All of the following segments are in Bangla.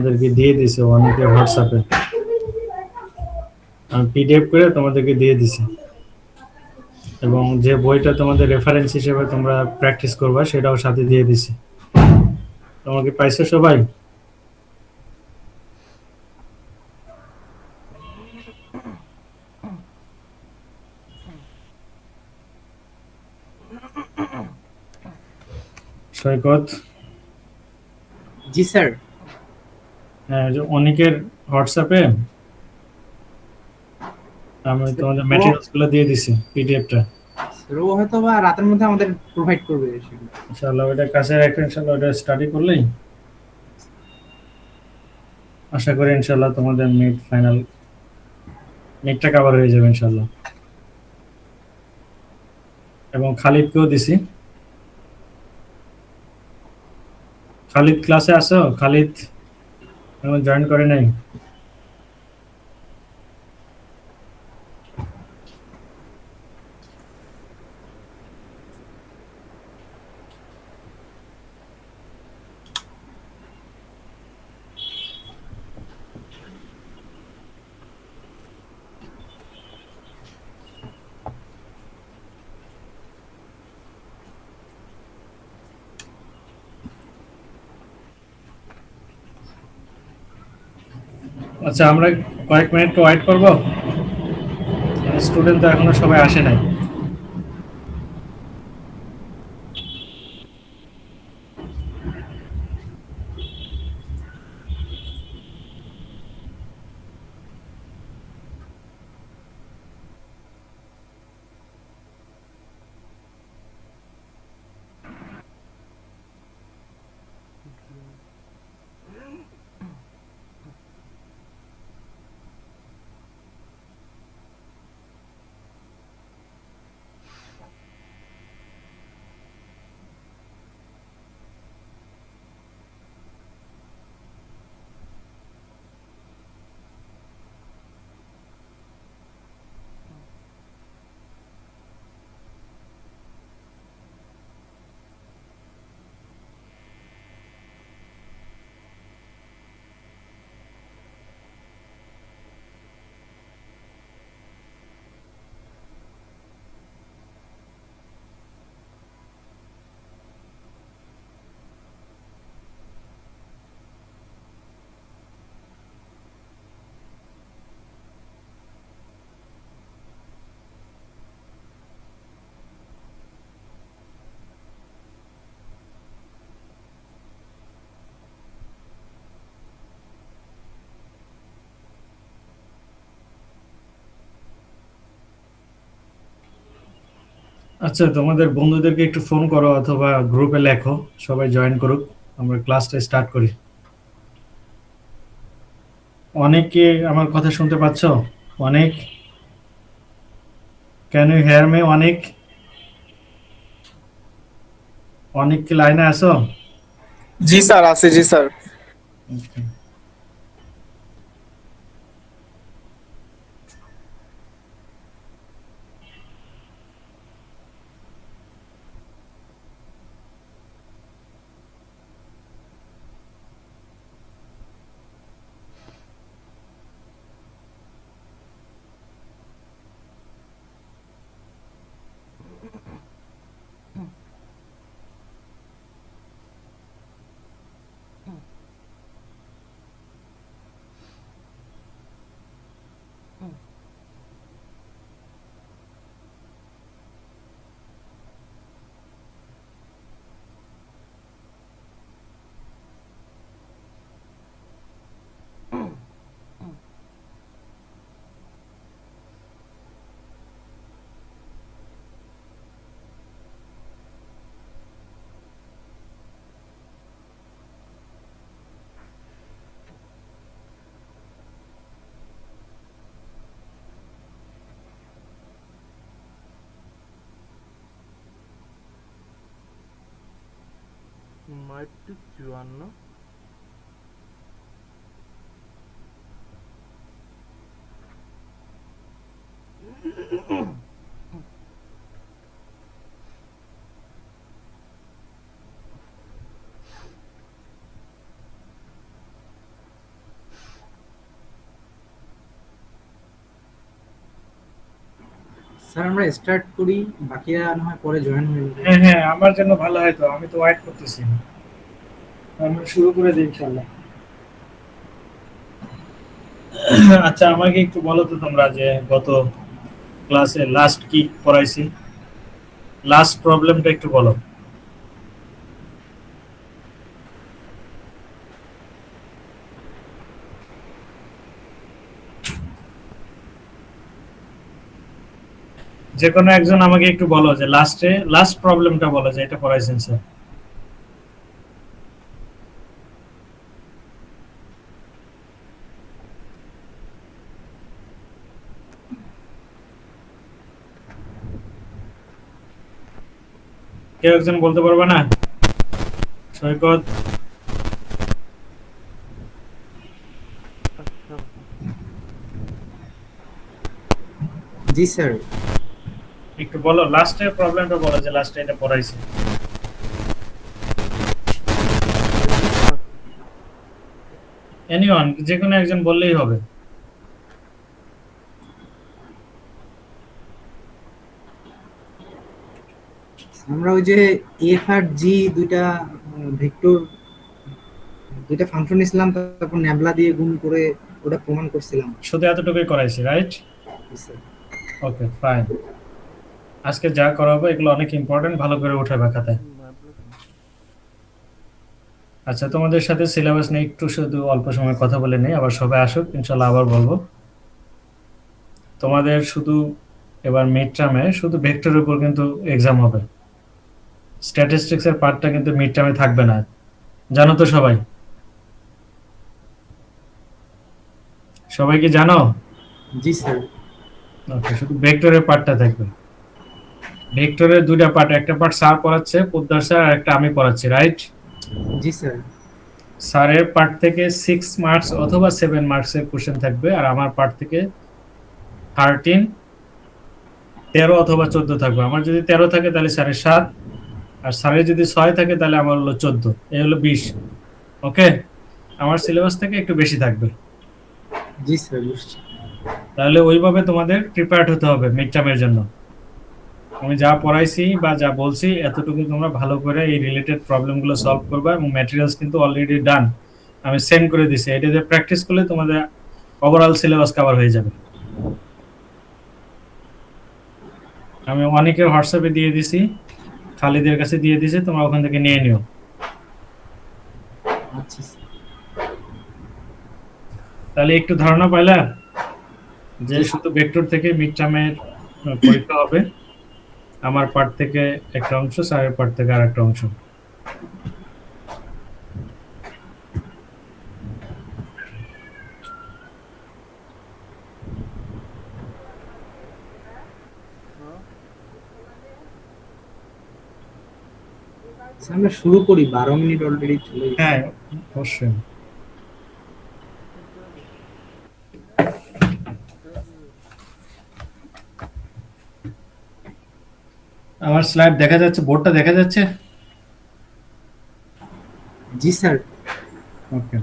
তোমাদেরকে দিয়ে দিছে অনেকে হোয়াটসঅ্যাপে। আমি পিডিএফ করে তোমাদেরকে দিয়ে দিছি, এবং যে বইটা তোমাদের রেফারেন্স হিসেবে তোমরা প্র্যাকটিস করবা সেটাও সাথে দিয়ে দিছি। তোমাকে পাইছো সবাই? সৈকত? জি স্যার। হ্যাঁ, যে অনেকের হোয়াটসঅ্যাপে আমি তোমাদের ও ম্যাটেরিয়ালস গুলো দিয়ে দিছি, পিডিএফটা। ও হয়তো বা রাতের মধ্যে আমাদের প্রোভাইড করবে সেগুলো। ইনশাআল্লাহ ওটা কাছে রাখলে ইনশাআল্লাহ ওটা স্টাডি করলেই আশা করি ইনশাআল্লাহ তোমাদের নেটটা কভার হয়ে যাবে ইনশাআল্লাহ। এবং খালিদকেও দিছি। খালিদ ক্লাসে আসো? খালিদ এখন জয়েন করে নাই? আচ্ছা, আমরা কয়েক মিনিট ওয়েট করব, স্টুডেন্ট তো এখনো সবাই আসে নাই। আচ্ছা, তোমাদের বন্ধুদেরকে একটু ফোন করো অথবা গ্রুপে লেখো, সবাই জয়েন করুক, আমরা ক্লাসটা স্টার্ট করি। অনেকে আমার কথা শুনতে পাচ্ছ? অনেক, ক্যান ইউ হেয়ার মি? অনেক, অনেক কি লাইনে আসো? জি স্যার, আছে। জি স্যার। মাইটটি 54। স্যার আমরা স্টার্ট করি, বাকিরা না হয় পরে জয়েন হয়ে যাবে। হ্যাঁ হ্যাঁ, আমার জন্য ভালো হয় তো, আমি তো ওয়েট করতেছি। আমরা শুরু করে দিই ইনশাআল্লাহ। আচ্ছা, আমাকে একটু বলো তো তোমরা যে গত ক্লাসে লাস্ট কি পড়াইছি, লাস্ট প্রবলেমটা একটু বলো। যে কোনো একজন আমাকে একটু বলো যে লাস্ট প্রবলেমটা বলো যে এটা পড়াইছেন স্যার। কেউ একজন বলতে পারবে না? সৈকত, আচ্ছা জি স্যার। একটু বলো লাস্টের প্রবলেমটা বলো যে লাস্টে এটা পড়াইছে। এনিওয়ান, যে কোনো একজন বললেই হবে। আমরা ওই যে এফ আর জি দুইটা ভেক্টর, দুইটা ফাংশন নিয়েছিলাম, তারপর ন্যাবলা দিয়ে গুণ করে ওটা প্রমাণ করছিলাম। শুধু এতটুকুই করাইছি, রাইট? জি স্যার। ওকে, ফাইন। আজকে যা করাবো এগুলো অনেক ইম্পর্টেন্ট, ভালো করে উঠাবে খাতায়। আচ্ছা, তোমাদের সাথে সিলেবাস নিয়ে একটু শুধু অল্প সময় কথা বলে নেই, আবার সবাই আসুক ইনশাল্লাহ, আবার বলবো। তোমাদের শুধু এবার মিড টার্মে শুধু ভেক্টরের উপর কিন্তু এক্সাম হবে, স্ট্যাটিস্টিক্স এর পার্টটা কিন্তু মিড টার্মে থাকবে না, জানো তো সবাই? সবাই কি জানো? জি স্যার। ওকে, শুধু ভেক্টরের পার্টটা থাকবে। ভেক্টরের দুইটা পার্ট, একটা পার্ট স্যার পড়াচ্ছে, পোদ্দার স্যার, আর একটা আমি পড়াচ্ছি, রাইট? জি স্যার। স্যারের পার্ট থেকে 6 মার্কস অথবা 7 মার্কসের কোশ্চেন থাকবে, আর আমার পার্ট থেকে 13, 13 অথবা 14 থাকবে। আমার যদি 13 থাকে তাহলে স্যারের 7, আর স্যারের যদি 6 থাকে তাহলে আমার হলো 14, এই হলো 20। ওকে, আমার সিলেবাস থেকে একটু বেশি থাকবে। জি স্যার, বুঝছি। তাহলে ওইভাবে তোমাদের প্রিপেয়ার্ড হতে হবে মিড টার্মের জন্য। আমি যা পড়াইছি বা যা বলছি এতটুকু তোমরা ভালো করে এই রিলেটেড প্রবলেমগুলো সলভ করবা, এবং ম্যাটেরিয়ালস কিন্তু অলরেডি ডান, আমি সেন্ড করে দিছি। এটা দিয়ে প্র্যাকটিস করলে তোমাদের ওভারঅল সিলেবাস কভার হয়ে যাবে। আমি অনেকের হোয়াটসঅ্যাপে দিয়ে দিছি, খালিদের কাছে দিয়ে দিছি, তোমরা ওখান থেকে নিয়ে নিও। আচ্ছা স্যার। তাহলে একটু ধারণা পাইলা যে জি শুধু ভেক্টর থেকে মিড টার্মের পরীক্ষা হবে, আমার পার্ট থেকে একটা অংশ, স্যারের পার্ট থেকে আর একটা অংশ। স্যার, আমরা শুরু করি, 12 মিনিট অলরেডি চলে গেছে। হ্যাঁ, অবশ্যই। আমার স্লাইড দেখা যাচ্ছে, বোর্ডটা দেখা যাচ্ছে? জি স্যার। ওকে।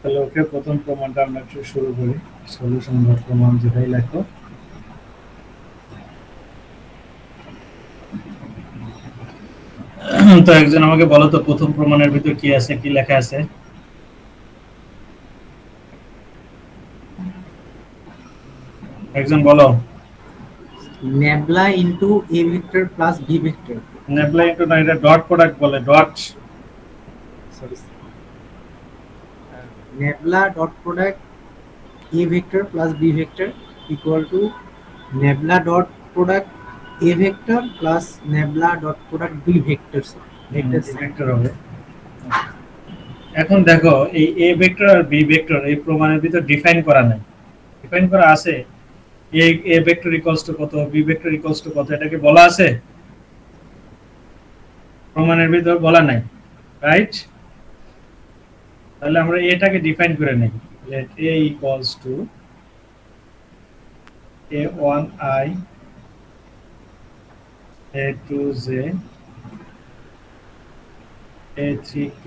তাহলে ওকে প্রথম প্রমাণটা আমরা একটু শুরু করি, সলিউশন বা প্রমাণ যেটাই লেখো। তো একজন আমাকে বলো তো প্রথম প্রমাণের ভিতর কি আছে, কি লেখা আছে? একজন বলো। Nabla into A vector plus B vector. Nabla into না, এটা ডট প্রোডাক্ট বলে, dot. Sorry, nabla dot product A vector plus B vector equal to nabla dot product A vector plus nabla dot product B vector vector হবে। এখন দেখো এই এ ভেক্টর আর বি ভেক্টর এই প্রমাণের ভিতর ডিফাইন করা নাই। ডিফাইন করা আছে এ ভেক্টর ইকুয়ালস টু কত, বি ভেক্টর ইকুয়ালস টু কত, এটাকে বলা আছে? প্রমাণের ভিতর বলা নাই, রাইট? তাহলে আমরা এটাকে ডিফাইন করে নেই। Let A equals to a1i a2j a3k।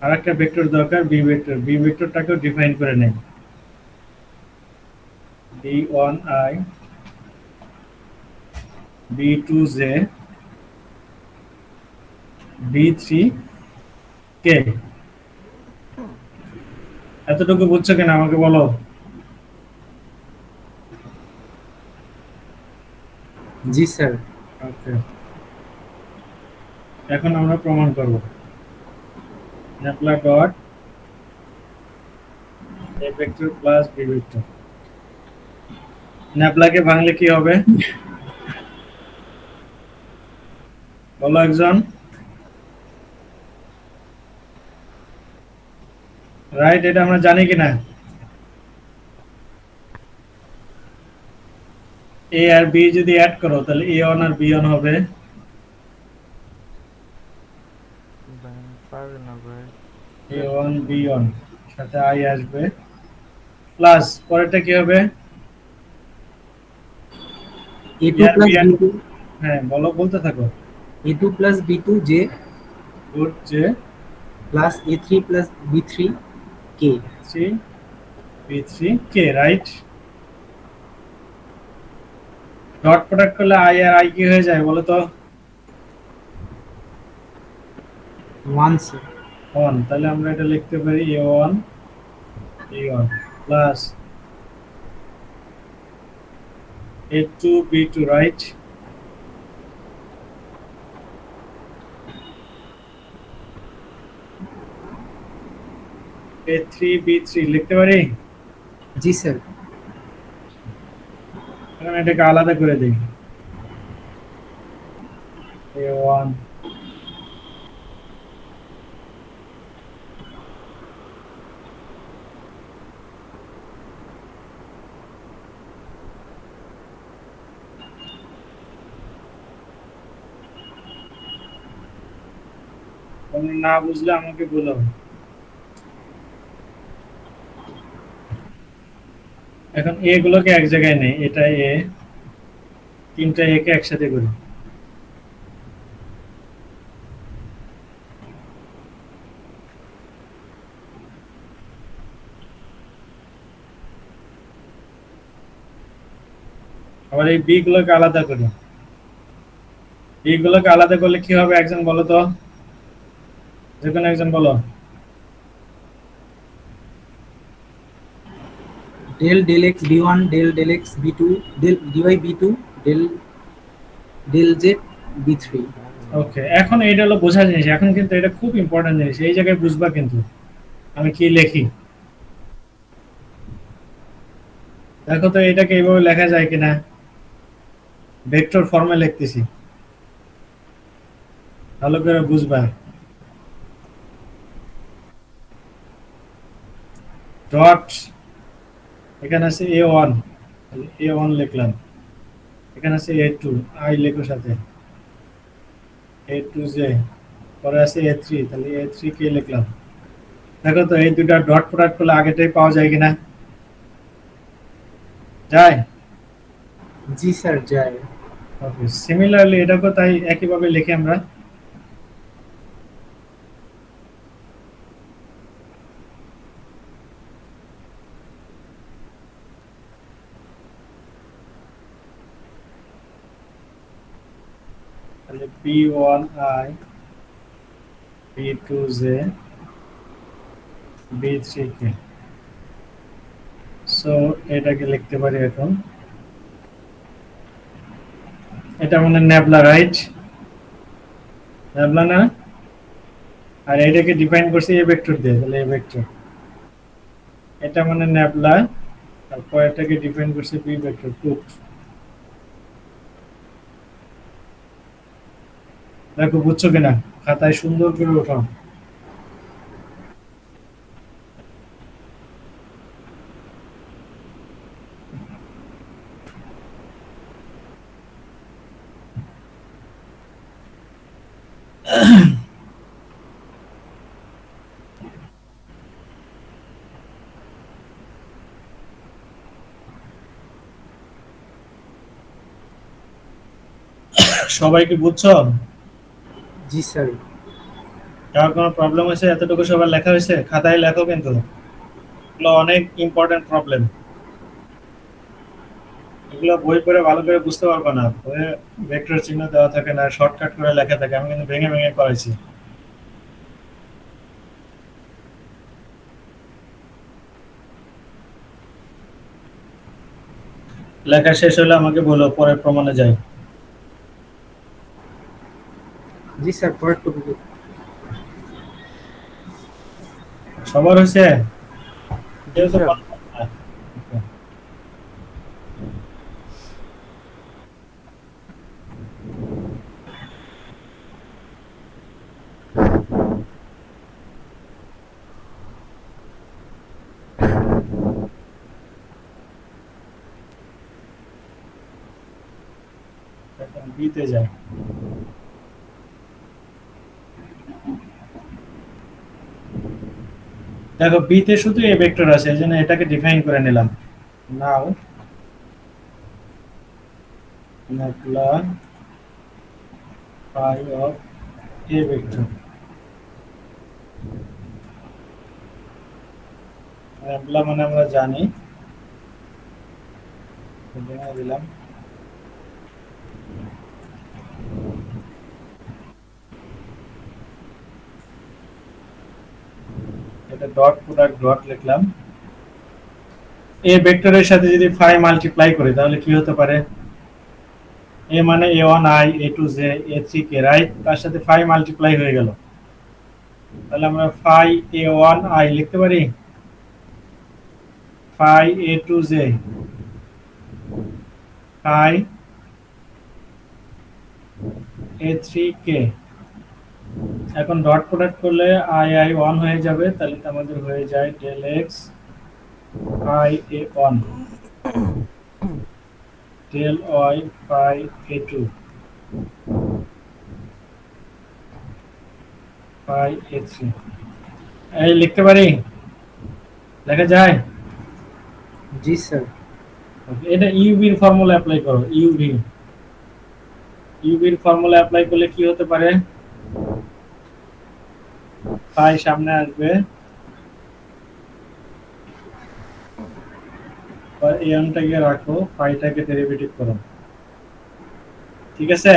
আর একটা ভেক্টর দরকার বি ভেক্টর, বি ভেক্টরটাকেও ডিফাইন করে নেই। b1i b2j b3k। এতটুকু বুঝছো কিনা আমাকে বলো। জি স্যার। ওকে, এখন আমরা প্রমাণ করব nabla dot A vector plus B vector. নেপলাকে ভাঙলে কি হবে বলো একজন। রাইট, এটা আমরা জানি কিনা? এ আর বি যদি অ্যাড করো তাহলে এ ওয়ান আর বি ওয়ান হবে। পারবে না ভাই। এ ওয়ান বি ওয়ান সাথে আই আসবে, প্লাস পরেরটা কি হবে? a2 এ আর প্লাস বি আর, b2 হ্যাঁ বলো, বলতে থাকো। a2 plus b2 j good, যে plus a3 plus b3 k। Three B three K, right? Dot product করলে আই আর আই কি হয়ে যায় বলো তো? 1 স্যার। 1। তাহলে আমরা এটা লিখতে পারি A one A one plus A two B two, right? A three B three লিখতে পারি। জি স্যার। এখন এটাকে আলাদা করে দিই। এ ওয়ান তোমরা না বুঝলে আমাকে বলো। এখন এ গুলোকে এক জায়গায় নেই, এটা এ, তিনটা এ কে একসাথে করি। আবার এই বি গুলোকে আলাদা করি। বি গুলোকে আলাদা করলে কি হবে একজন বলো তো, যে কোনো একজন বলো। Del del x b1 del del x b2 del dy b2 del del z b3। Okay, এখন এটা হলো বোঝা জিনিস, এখন কিন্তু এটা খুব ইম্পর্টেন্ট জিনিস, এই জায়গায় বুঝবা কিন্তু আমি কি লিখি। দেখো তো এটাকে এইভাবে লেখা যায় কিনা, ভেক্টর ফর্মে লিখতেছি, ভালো করে বুঝবা। ডট, এখানে আছে এ ওয়ান, এ ওয়ান লিখলাম, এখানে আছে এ টু, আই লেখো সাথে, এ টু জে, পরে আছে এ থ্রি, তাহলে এ থ্রি কে লিখলাম। দেখো তো এই দুটা ডট প্রোডাক্ট করলে আগেটাই পাওয়া যায় কিনা, যায়? জি স্যার যায়। ওকে, সিমিলারলি এটাকে তাই একইভাবে লিখে আমরা তাহলে b1i b2j b3k। সো এটাকে লিখতে পারি এখন, এটা মানে নেবলা, রাইট? নেবলা না? আর এটাকে ডিফাইন করছি এ ভেক্টর দিয়ে, তাহলে এ ভেক্টর, এটা মানে নেবলা, তারপর এটাকে ডিফাইন করছি বি ভেক্টর, পুট। দেখো বুঝছো কিনা, খাতায় সুন্দর করে ওঠাও। সবাই কি বুঝছো? জি স্যার। কার কোনো প্রবলেম হয়েছে? এতটুকু সবার লেখা হয়েছে? খাতায় লেখো কিন্তু, এগুলো অনেক ইম্পর্টেন্ট প্রবলেম, এগুলো বই পড়ে ভালো করে বুঝতে পারবে না, বইয়ে ভেক্টর চিহ্ন দেওয়া থাকে না, শর্টকাট করে লেখা থাকে, আমি কিন্তু ভেঙে ভেঙে করাইছি। লেখা শেষ হলে আমাকে বলো, পরে প্রমাণে যাই। জি স্যার, পরের টপিকে। সবার হয়েছে? জি কেউ তো স্যার। কথা বলে না। Okay. এখন বিতে যাই। দেখো বিতে শুধু এ ভেক্টর আছে, এই জন্য এটাকে ডিফাইন করে নিলাম। Now nabla phi of a vector, nabla মানে আমরা জানি, ভেঙে দিলাম। এটা ডট প্রোডাক্ট ডট লিখলাম। এ ভেক্টরের সাথে যদি ফাই মাল্টিপ্লাই করি তাহলে কি হতে পারে? এ মানে a1i a2j a3k, রাইট? তার সাথে ফাই মাল্টিপ্লাই হয়ে গেল, তাহলে আমরা ফাই a1i লিখতে পারি, ফাই a2j, ফাই a3k। এখন ডট প্রোডাক্ট করলে i 1 হয়ে যাবে, তাহলে তো আমাদের হয়ে যায় del x phi a1 del y phi a2 phi a3। এই লিখতে পারি, লেখা যায়? জি স্যার। এটা ইউভির ফর্মুলা অ্যাপ্লাই করো, ইউভির ফর্মুলা অ্যাপ্লাই করলে কি হতে পারে? ফাই সামনে আসবে, এমটাকে রাখো, ফাইটাকে ডেরিভেটিভ করো, ঠিক আছে?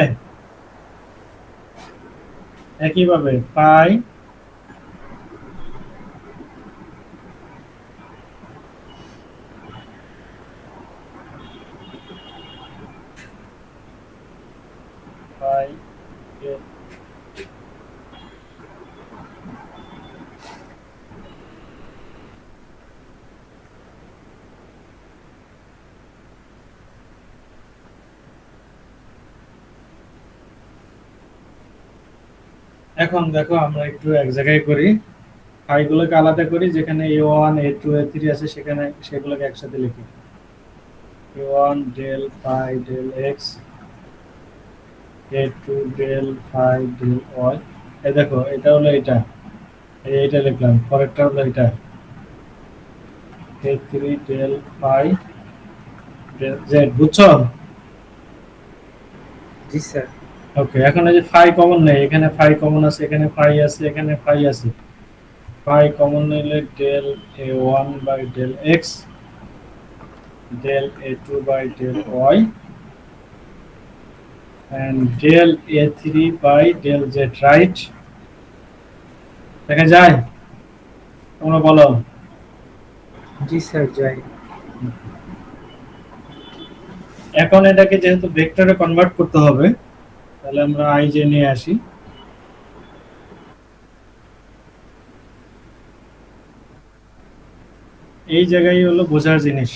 একইভাবে ফাই ফাই এখন দেখো আমরা একটু এক জায়গায় করি, ফাইগুলোকে আলাদা করি, যেখানে a1 a2 a3 আছে সেখানে সেগুলোকে একসাথে লিখি। a1 del phi del x, a2 del phi del y। এই দেখো এটা হলো এটা, এইটা লিখলাম, পরেরটা হলো এটা a3 del phi del z, বুঝছো? জি স্যার। ওকে, এখন এই যে ফাই কমন নেই, এখানে ফাই কমন আছে, এখানে ফাই আছে, এখানে ফাই আছে, ফাই কমন নিলে del a1 by del x del a2 by del y and del a3 by del z, right? দেখা যায়? তোমরা বলো। জি স্যার যাই। এখন এটাকে যেহেতু ভেক্টরে কনভার্ট করতে হবে, তাহলে আমরা আই জে নিয়ে আসি। এই জায়গায় হলো বোঝার জিনিস।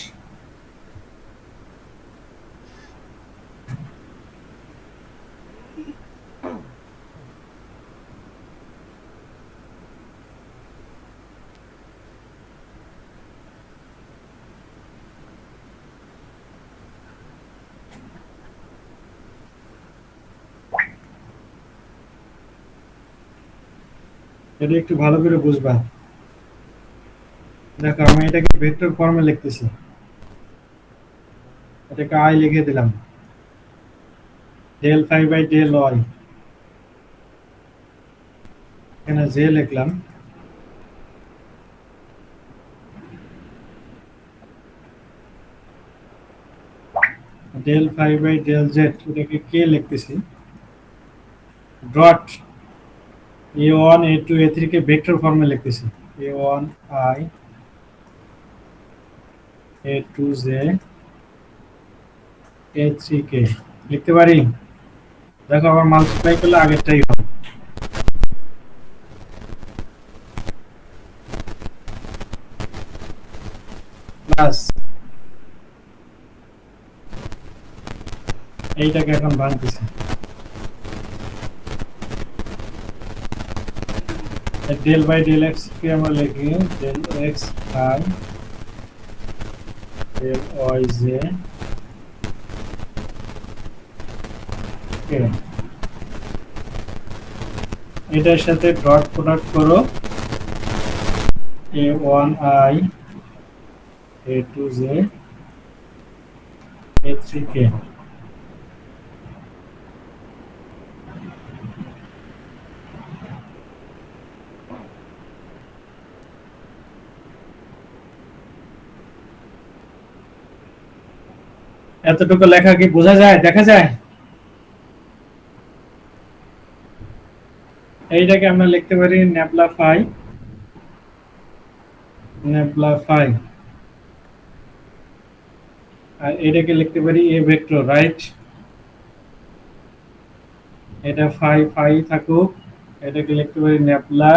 এটা একটু ভালো করে বুঝবা। দেখো আমি এটাকে ভেক্টর ফর্মে লিখতেছি, এটাকে আই লিখে দিলাম, del phi by del Y, এখানে জে লিখলাম, del phi by del Z, এটাকে কে লিখতেছি, dot A one A two A three K vector ফর্মে লিখতেছি, A one I A two J A three K লিখতে পারি। দেখো আবার মাল্টিপ্লাই করলে আগেরটাই হবে, প্লাস এইটাকে এখন ভাঙতেছি, ডেল বাই ডেল এক্স কে আমরা লিখি del X I del Y J K, এটার সাথে ডট প্রোডাক্ট করো, A one I A two J A three K. এতটুকু লেখা কি বোঝা যায়, দেখা যায়? এইটাকে আমরা লিখতে পারি নেবলা ফাই, নেবলা ফাই, আর এটাকে লিখতে পারি এ ভেক্টর, রাইট? এটা ফাই ফাই থাকুক, এটাকে লিখতে পারি নেবলা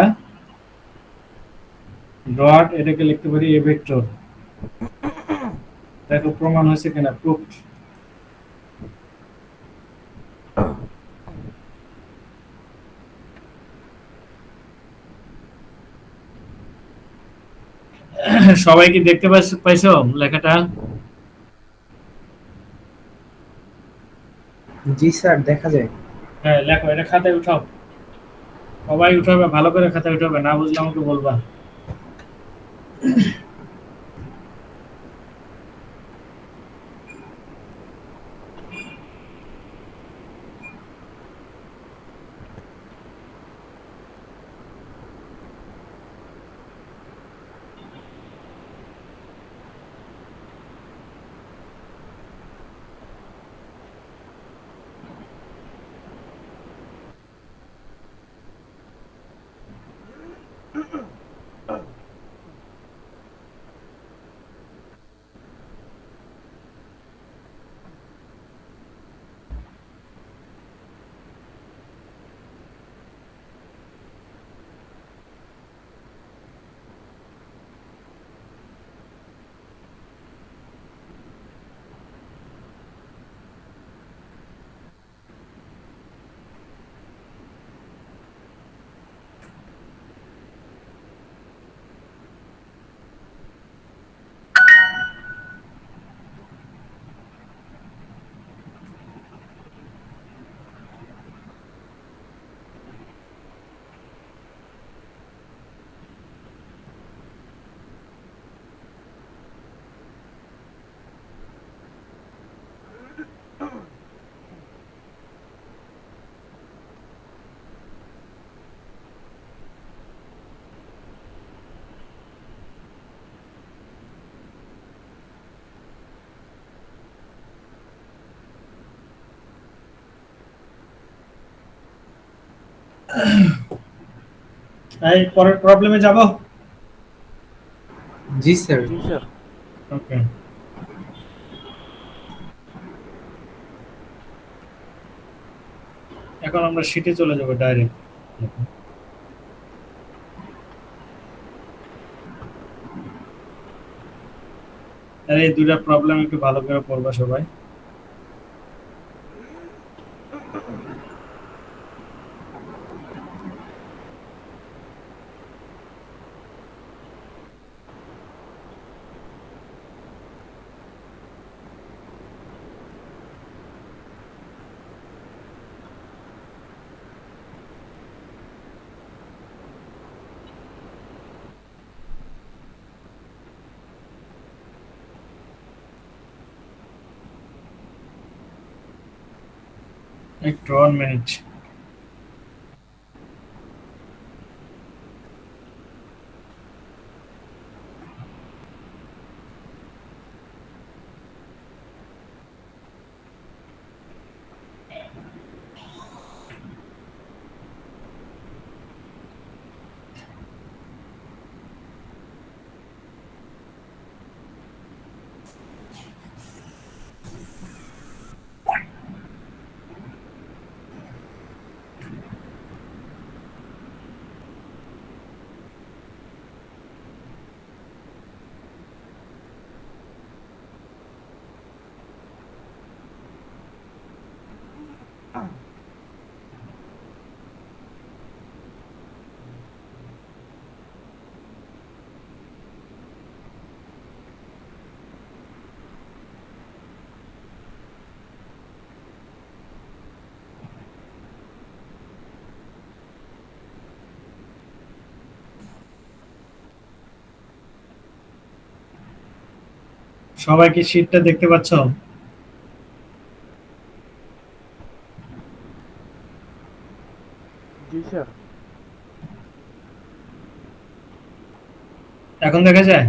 ডট, এটাকে লিখতে পারি এ ভেক্টর। দেখো প্রমাণ হয়েছে কিনা, প্রুফড। সবাই কি দেখতে পাইছো লেখাটা? জি স্যার দেখা যায়। হ্যাঁ লেখো, এটা খাতায় উঠাও, সবাই উঠাবে, ভালো করে খাতায় উঠাবে, না বুঝলে আমাকে বলবা। এই পরের প্রবলেমে যাব। জি স্যার। জি স্যার। ওকে, এখন আমরা শিটে চলে যাব ডাইরেক্ট। আর এই দুইটা প্রবলেম একটু ভালো করে পড়বা সবাই। একটু 1 মিনিট। সবাই কি শিটটা দেখতে পাচ্ছ? জি স্যার। এখন দেখা যায়?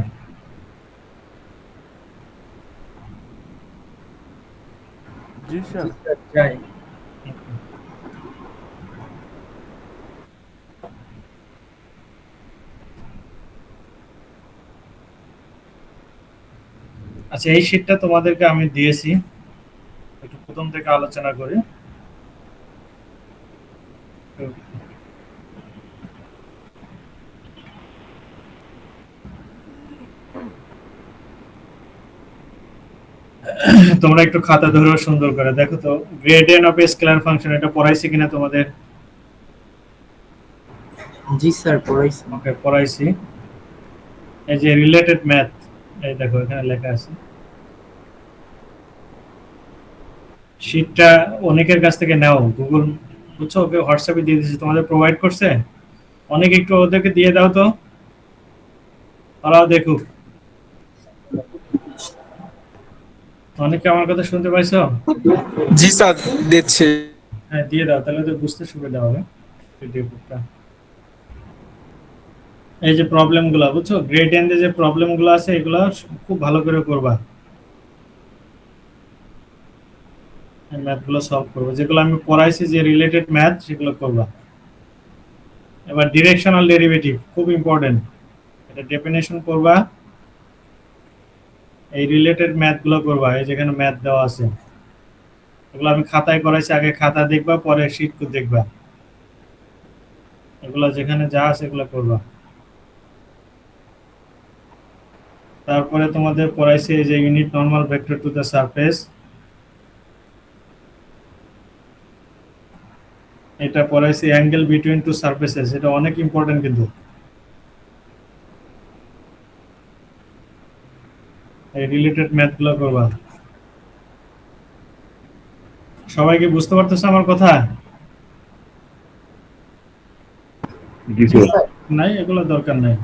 জি জি স্যার। স্যার, যাই। আচ্ছা, এই শিটটা তোমাদেরকে আমি দিয়েছি, একটু প্রথম থেকে আলোচনা করি। তোমরা একটু খাতা ধরেও সুন্দর করে দেখো তো, গ্রেডিয়েন্ট অফ স্কেলার ফাংশন এটা পড়াইছি কিনা তোমাদের? জি স্যার, পড়াইছি। ওকে, পড়াইছি। এই যে রিলেটেড ম্যাথ, এই দেখো এখানে লেখা আছে। শিটটা অনেকের কাছ থেকে নাও, গুগল, বুঝছো, ওকে হোয়াটসঅ্যাপে দিয়ে দিয়েছি, তোমাদের প্রোভাইড করছে। অনেক একটু ওদেরকে দিয়ে দাও তো, ওরাও দেখুক। অনেকে আমার কথা শুনতে পাইছো? জি স্যার, দিচ্ছি। হ্যাঁ, দিয়ে দাও, তাহলে তো বুঝতে সুবিধা হবে পিডিএফটা। এই যে প্রবলেমগুলো, বুঝছো, গ্রেডিয়েন্টে যে প্রবলেমগুলো আছে এগুলো খুব ভালো করে করবা। এই ম্যাথগুলো সলভ করবে, যেগুলো আমি পড়াইছি যে রিলেটেড ম্যাথ সেগুলো করবা। এবার ডিরেকশনাল ডেরিভেটিভ খুব ইম্পর্টেন্ট, এটা ডেফিনেশন করবা। এই রিলেটেড ম্যাথগুলো করবা, এই যেখানে ম্যাথ দেওয়া আছে এগুলো আমি খাতায় করাইছি, আগে খাতা দেখবা পরে শীট দেখবা। এগুলো যেখানে যা আছে এগুলো করবা। তারপরে তোমাদের পড়াইছি এই যে unit normal vector two the surface, এটা পড়াইছি অ্যাঙ্গেল বিটুইন টু সারফেসেস, এটা অনেক ইম্পর্টেন্ট কিন্তু। এই রিলেটেড ম্যাথগুলো করবা। সবাই কি বুঝতে পারতেছে আমার কথা? জি জি স্যার। স্যার। নাই, এগুলো দরকার নাই।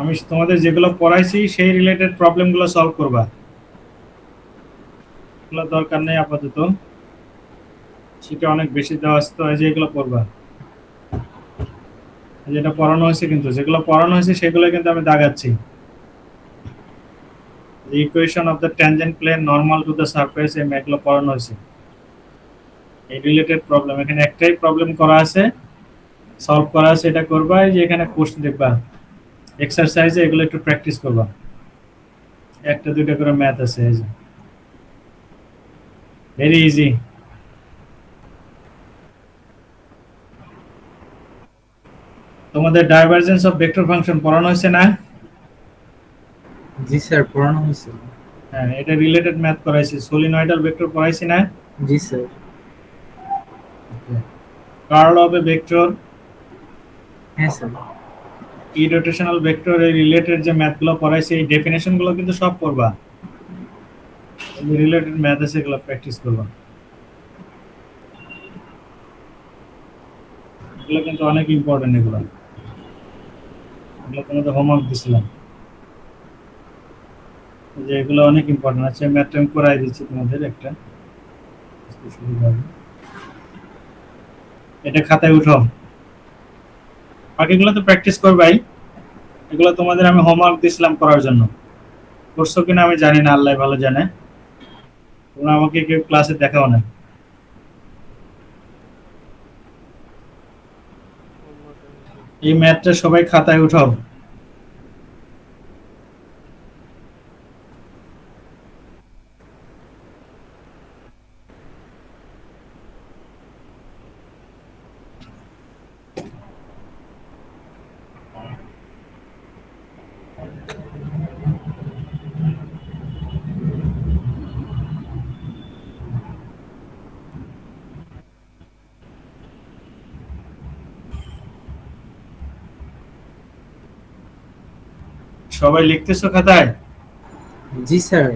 আমি তোমাদের যেগুলো পড়াইছি সেই রিলেটেড প্রবলেমগুলো সলভ করবা, এগুলো দরকার নেই আপাতত। সেটা অনেক বেশি দেওয়া আছে তো, এই যে এগুলো পড়বা। যেটা পড়ানো হয়েছে, কিন্তু যেগুলো পড়ানো হয়েছে সেগুলো কিন্তু আমি দাগাচ্ছি। The equation of the tangent plane normal to the surface, এই ম্যাথগুলো পড়ানো হয়েছে। এই রিলেটেড প্রবলেম, এখানে একটাই প্রবলেম করা আছে, সলভ করা আছে, এটা করবা। এই যে এখানে কোশ্চেন দেখবা, এক্সারসাইজে এগুলো একটু প্র্যাকটিস করবা। একটা দুইটা করে ম্যাথ আছে, এই যে ভেরি ইজি। তোমাদের ডাইভারজেন্স অফ ভেক্টর ফাংশন পড়ানো হয়েছে না? জি স্যার, পড়ানো হয়েছে। হ্যাঁ, এটা রিলেটেড ম্যাথ করাইছি। সলিনয়েডাল ভেক্টর পড়াইছি না? জি sir. Curl of a vector, হ্যাঁ স্যার। ইরোটেশনাল ভেক্টর, এই রিলেটেড যে ম্যাথগুলো পড়াইছি, এই ডেফিনেশন গুলো কিন্তু সব পড়বা। রিলেটেড ম্যাথ আছে, এগুলো প্র্যাকটিস করবা। এগুলো কিন্তু অনেক ইম্পর্টেন্ট, এগুলো এগুলো তোমাদের হোমওয়ার্ক দিছিলাম, যে এগুলো অনেক ইম্পর্টেন্ট আছে। ম্যাথটা আমি করাই দিচ্ছি তোমাদের একটা, বুঝতে সুবিধা হবে। এটা খাতায় উঠাও, বাকিগুলো তো প্র্যাকটিস করবাই। এগুলো তোমাদের আমি হোমওয়ার্ক দিছিলাম করার জন্য, করছো কিনা আমি জানি না, আল্লাহ ভালো জানে। তোমরা আমাকে কেউ ক্লাসে দেখাও না। এই ম্যাথটা সবাই খাতায় উঠাও। সবাই লিখতেছো খাতায়? জি স্যার।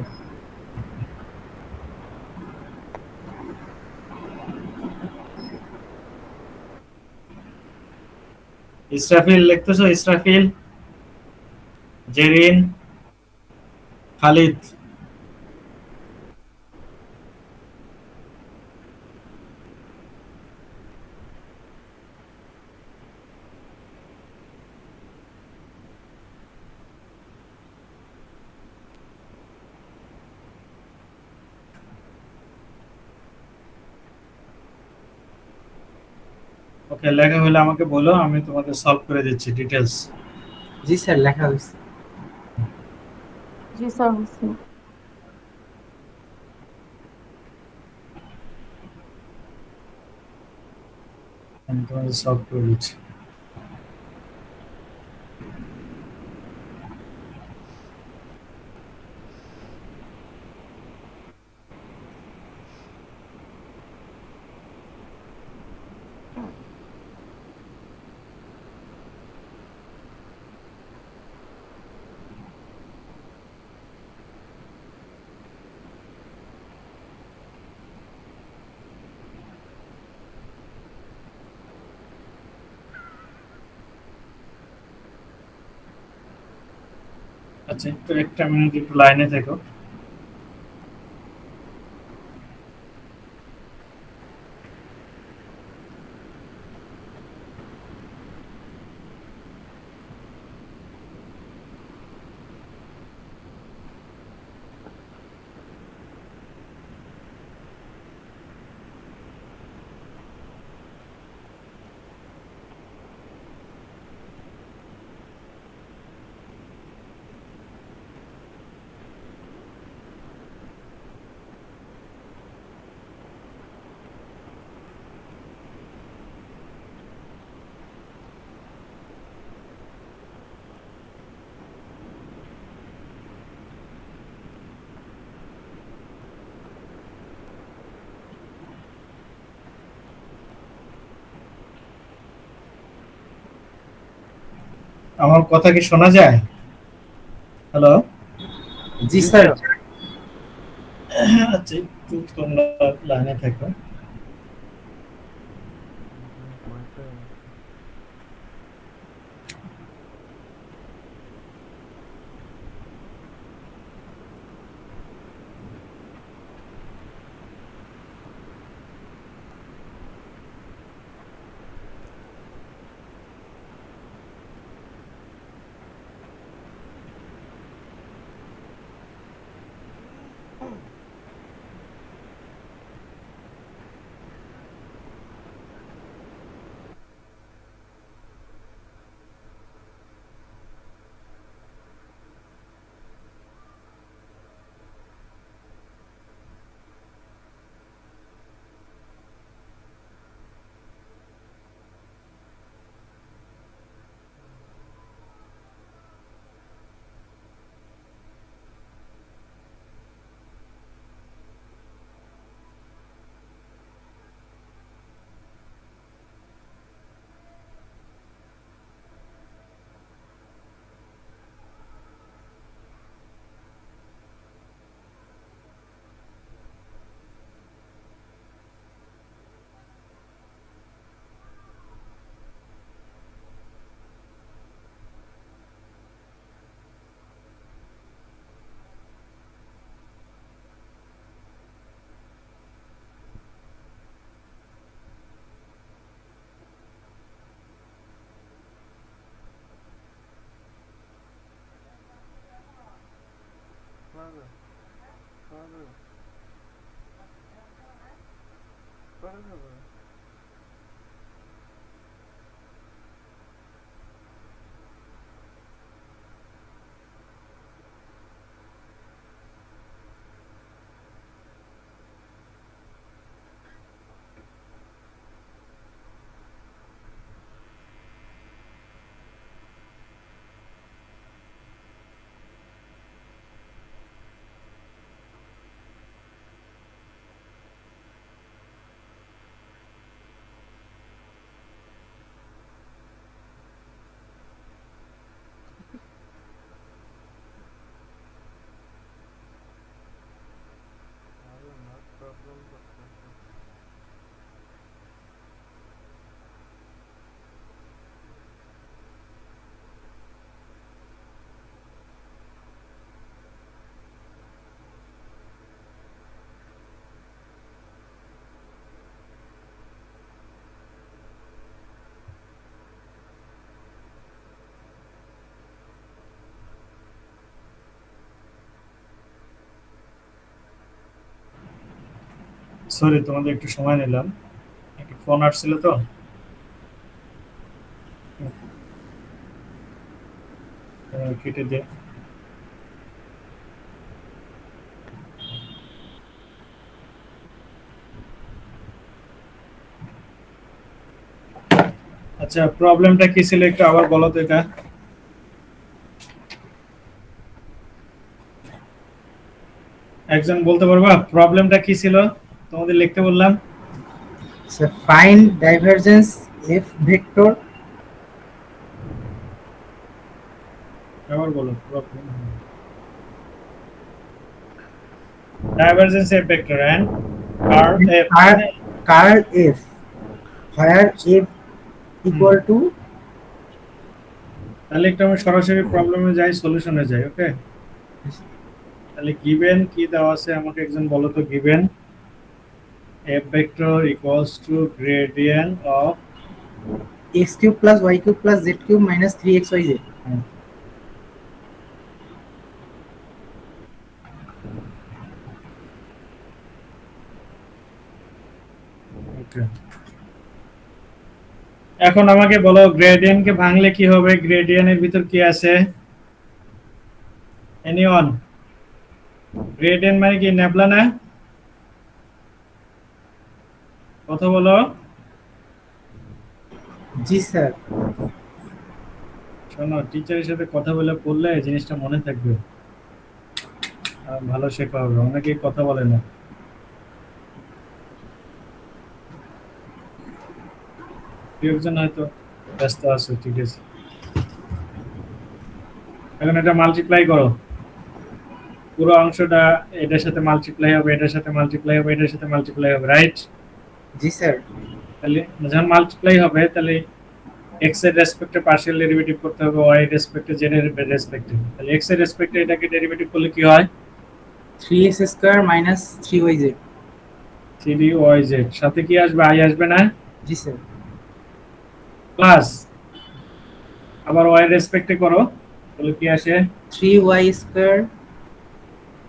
ইসরাফিল লিখতেছো? ইসরাফিল, জেরিন, খালিদ। ওকে, লেখা হলে আমাকে বলো, আমি তোমাদের সলভ করে দিচ্ছি ডিটেলস। জি স্যার, লেখা হয়েছে। জি স্যার হচ্ছে। আমি তোমাদের সলভ করে দিচ্ছি। আচ্ছা, একটু একটা মিনিট একটু লাইনে থেকো। আমার কথা কি শোনা যায়? হ্যালো? জি স্যার। আচ্ছা, একটু তোমরা লাইনে থাকো। Para. Para. Para যাবে। আরে না প্রবলেম করতেছে। সরি, তোমাদের একটু সময় নিলাম, একটু ফোন আসছিল তো। কেটে দিয়ে আচ্ছা, প্রবলেমটা কি ছিল একটু আবার বলো তো। এটা একজন বলতে পারবা প্রবলেমটা কি ছিল? তোমাদের লিখতে বললাম। So find divergence f vector আবার বলো problem. Divergence F vector and curl F. curl f, where f equal to তাহলে একটু আমি সরাসরি প্রবলেমে যাই, সলিউশনে যাই। ওকে, তাহলে গিভেন কি দেওয়া আছে আমাকে একজন বলো তো। Given F vector equals two gradient of x cube plus y cube plus z cube minus 3xyz. ওকে, এখন আমাকে বলো গ্রেডিয়েন্ট কে ভাঙলে কি হবে। গ্রেডিয়েন্টের ভিতর কি আছে? এনিওয়ান? গ্রেডিয়েন্ট মানে কি নেবলা না? কথা বলো। জি স্যার। শোনো, টিচারের সাথে কথা বলে পড়লে জিনিসটা মনে থাকবে আর ভালো শেখা হবে। অনেকেই কথা বলে না। একজন হয়তো ব্যস্ত আছে, ঠিক আছে। এখন এটা মাল্টিপ্লাই করো, পুরো অংশটা এটার সাথে মাল্টিপ্লাই হবে, এটার সাথে মাল্টিপ্লাই হবে, এটার সাথে মাল্টিপ্লাই হবে, রাইট? জি স্যার। তাহলে যখন মাল্টিপ্লাই হবে তাহলে এক্স এর রেসপেক্টে পার্শিয়াল ডেরিভেটিভ করতে হবে, ওয়াই এর রেসপেক্টে, জেড এর রেসপেক্টে। তাহলে এক্স এর রেসপেক্টে এটাকে ডেরিভেটিভ করলে কি হয়? 3x square minus 3yz. 3yz সাথে কি আসবে? আই আসবে না? জি স্যার। প্লাস আবার ওয়াই এর রেসপেক্টে করো, তাহলে কি আসে? 3y square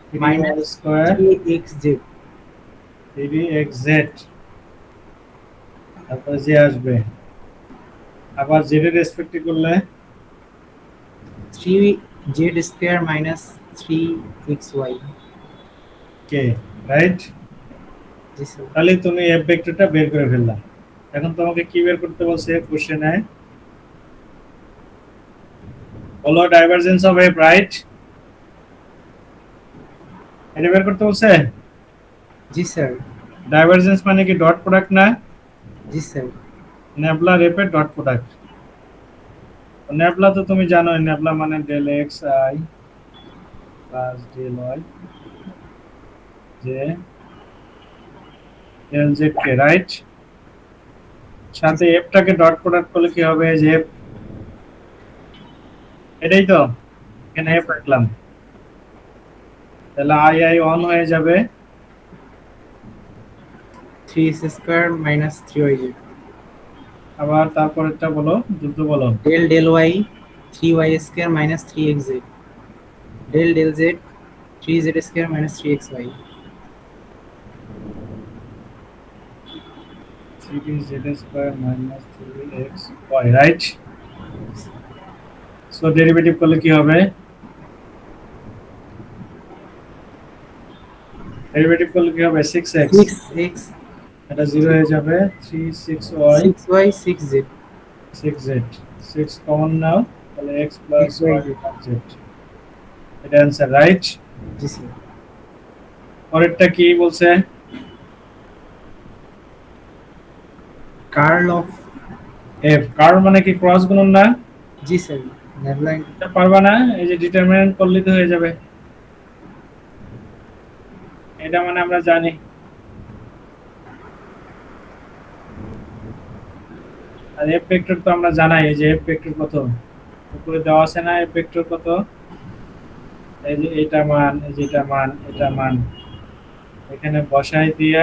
3y minus square 3xz. 3xz, তারপরে যে আসবে। আবার জেড এর রেসপেক্টে করলে 3z square minus 3xy. কে, রাইট? জি স্যার। তাহলে তুমি এফ ভেক্টরটা বের করে ফেললা। এখন তোমাকে কি বের করতে বলছে কোশ্চেনে? বলো ডাইভারজেন্স অফ এফ, রাইট? এটা বের করতে বলছে। জি স্যার। ডাইভারজেন্স মানে কি ডট প্রোডাক্ট না? জি স্যার। নেবলা রেপের ডট প্রোডাক্ট। নেবলা তো তুমি জানো, নেবলা মানে del X I plus del Y যে ডেল জেড কে, রাইট? সাথে এফটাকে ডট প্রোডাক্ট করলে কি হবে? যে এফ, এটাই তো এখানে এফ রাখলাম, তাহলে আই আই অন হয়ে যাবে। 3x square minus 3yz. আবার তারপরেরটা বলো, দ্রুত বলো। Del y 3y square minus 3xz. Del z 3z square minus 3xy. 3z square minus 3xy, right? So derivative করলে কি হবে? ডেরিভেটিভ করলে কি হবে? 6x, 6x এটা 0 হয়ে যাবে, 3 6y 6y 6z 6z, 6 common নাও, তাহলে x plus y xyz. plus z, এটা অ্যান্সার, রাইট? জি স্যার। পরেরটা কি বলছে? কার্ল অফ, f, কার্ল মানে কি ক্রস গুণন না? জি স্যার, নেবলা এটা পারবা না, এই যে ডিটারমিনেন্ট করলে তো হয়ে যাবে, এটা মানে আমরা জানি। আর f ভেক্টর তো আমরা জানাই, এই যে f ভেক্টর কত উপরে দেওয়া আছে না, f ভেক্টর কত, এই যে এটা মান, এই যে এটা মান, এটা মান এখানে বসাই দিয়ে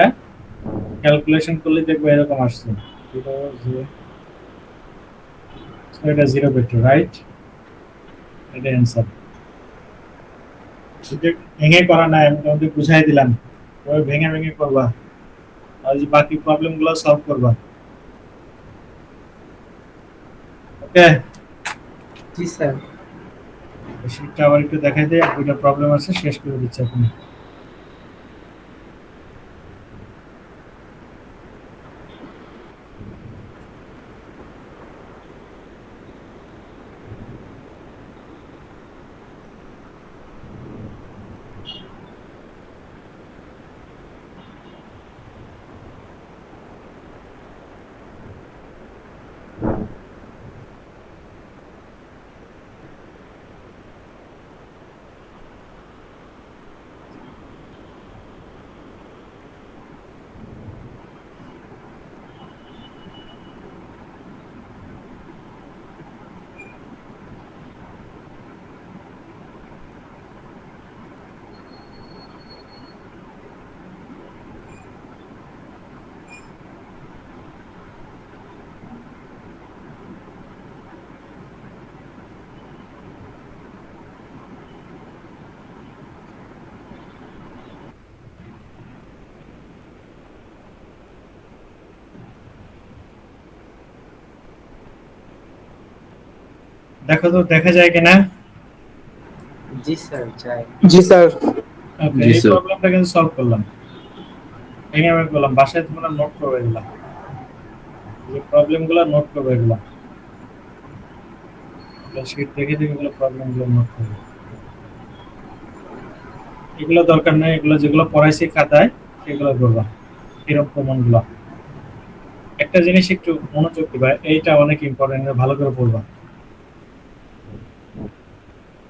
ক্যালকুলেশন করলে দেখবো এরকম আসছে 0 0, সো এটা 0 ভেক্টর, রাইট? এটা অ্যান্সার। এটা ভেঙে করা নাই, আমি তোমাদের বুঝাই দিলাম, ওই ভেঙে ভেঙে করবা, আর যে বাকি প্রবলেমগুলো সলভ করবা। ওকে, জি স্যার। শীটটা আবার একটু দেখাই দিই, আর দুটো প্রবলেম আছে, শেষ করে দিচ্ছি আপনি। দেখো তো দেখা যায় কিনা। জি স্যার, চাই। জি স্যার। ওকে, জি, এই স্যার। প্রবলেমটা কিন্তু সলভ করলাম, ভেঙে ভেঙে করলাম, বাসায় তোমরা নোট করবে এগুলা, যে প্রবলেমগুলো নোট করবে এগুলা, শীট দেখে দেখে এগুলো প্রবলেমগুলো নোট করবে। এগুলো দরকার নেই, এগুলো যেগুলো পড়াইছি খাতায় সেগুলো করবা, এরকম প্রমাণগুলো। একটা জিনিস একটু মনোযোগ দিবা, এইটা অনেক ইম্পর্টেন্ট, ভালো করে পড়বা,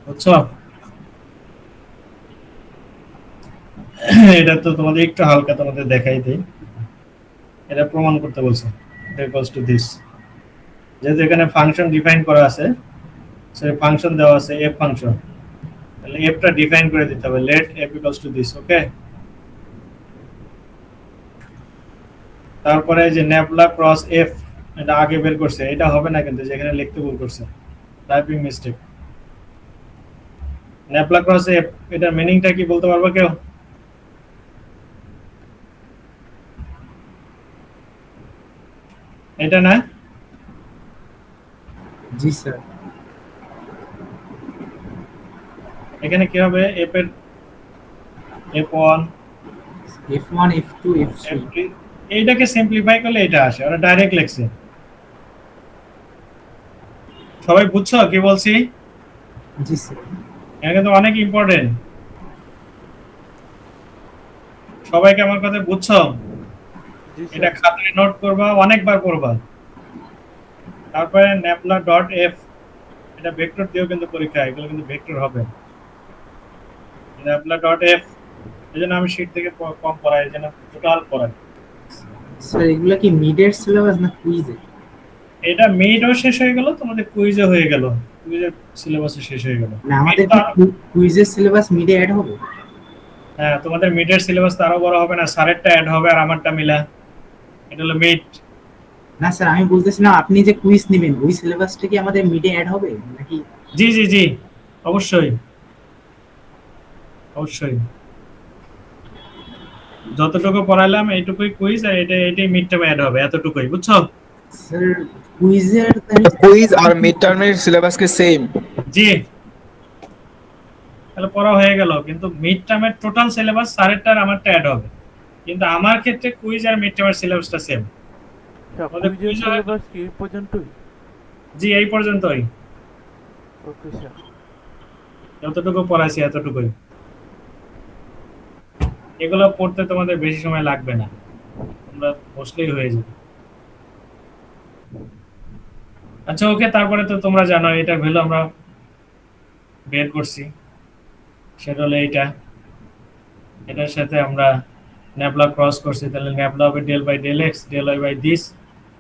বুঝছো? এটা তো তোমাদের একটু হালকা তোমাদের দেখাই দেই, এটা প্রমাণ করতে বলছে, ইকুয়ালস টু দিস, যেহেতু এখানে ফাংশন ডিফাইন করা আছে, সেই ফাংশন দেওয়া আছে এফ ফাংশন, তাহলে এফটা ডিফাইন করে দিতে হবে, let F equals to this. Okay, তারপরে যে নেবলা ক্রস এফ, এটা আগে বের করছে, এটা হবে না কিন্তু, যেখানে লিখতে ভুল করছে, typing mistake. Nabla cross F, এটার মিনিংটা কি বলতে পারবে কেউ? এটা না, জি স্যার। এখানে কি হবে, এফ এর f1 f1 f2 f3। f3, এইটাকে সিম্পলিফাই করলে এটা আসে, ওরা ডাইরেক্ট লিখছে। সবাই বুঝছো কি বলছি? জি স্যার। এটা কিন্তু অনেক ইম্পর্টেন্ট, সবাইকে আমার কথা বুঝছো? জি এটা স্যার। খাতায় নোট করবা, অনেকবার পড়বা। তারপরে নেবলা ডট এফ, এটা ভেক্টর দিয়েও কিন্তু পরীক্ষা, এগুলো কিন্তু ভেক্টর হবে। নেবলা ডট এফ, এই জন্য আমি শীট থেকে কম পড়াই, এই জন্য টোটাল পড়াই। স্যার এগুলা কি মিডের সিলেবাস না কুইজে? এটা মিডও শেষ হয়ে গেল, তোমাদের কুইজও হয়ে গেল, কুইজের সিলেবাসও শেষ হয়ে গেল। না আমাদের কি কুইজের সিলেবাস মিডে অ্যাড হবে? হ্যাঁ, তোমাদের মিডের সিলেবাস তো আরো বড় হবে না, স্যারেরটা অ্যাড হবে আর আমারটা মিলা, এটা হলো মিড। না স্যার, আমি বলতেছিলাম আপনি যে কুইজ নেবেন ওই সিলেবাসটা কি আমাদের মিডে অ্যাড হবে নাকি? জি জি জি, অবশ্যই অবশ্যই যতটুকু পড়াইলাম এইটুকুই কুইজ, আর এটাই মিড টার্মে অ্যাড হবে, এতটুকুই, বুঝছো? স্যার কুইজের তাহলে কুইজ আর মিড টার্মের সিলেবাস কি সেম? জি, তাহলে পড়া হয়ে গেল, কিন্তু মিড টার্মের টোটাল সিলেবাস স্যারেরটা আর আমারটা অ্যাড হবে, কিন্তু আমার ক্ষেত্রে কুইজ আর মিড টার্মের সিলেবাসটা সেম। আচ্ছা, আমাদের কুইজের কুইজ সিলেবাস কি এই পর্যন্তই? জি এই পর্যন্তই, ওকে স্যার। যতটুকু পড়াইছি এতটুকুই। এগুলো পড়তে তোমাদের বেশি সময় লাগবে না, তোমরা বসলেই হয়ে যাবে। আচ্ছা ওকে, তারপরে তো তোমরা জানো এটা ভ্যালু আমরা বের করছি, সেটা হলো এইটা, এটার সাথে আমরা ন্যাবলা ক্রস করছি, তাহলে ন্যাবলা হবে del by del X del Y by this,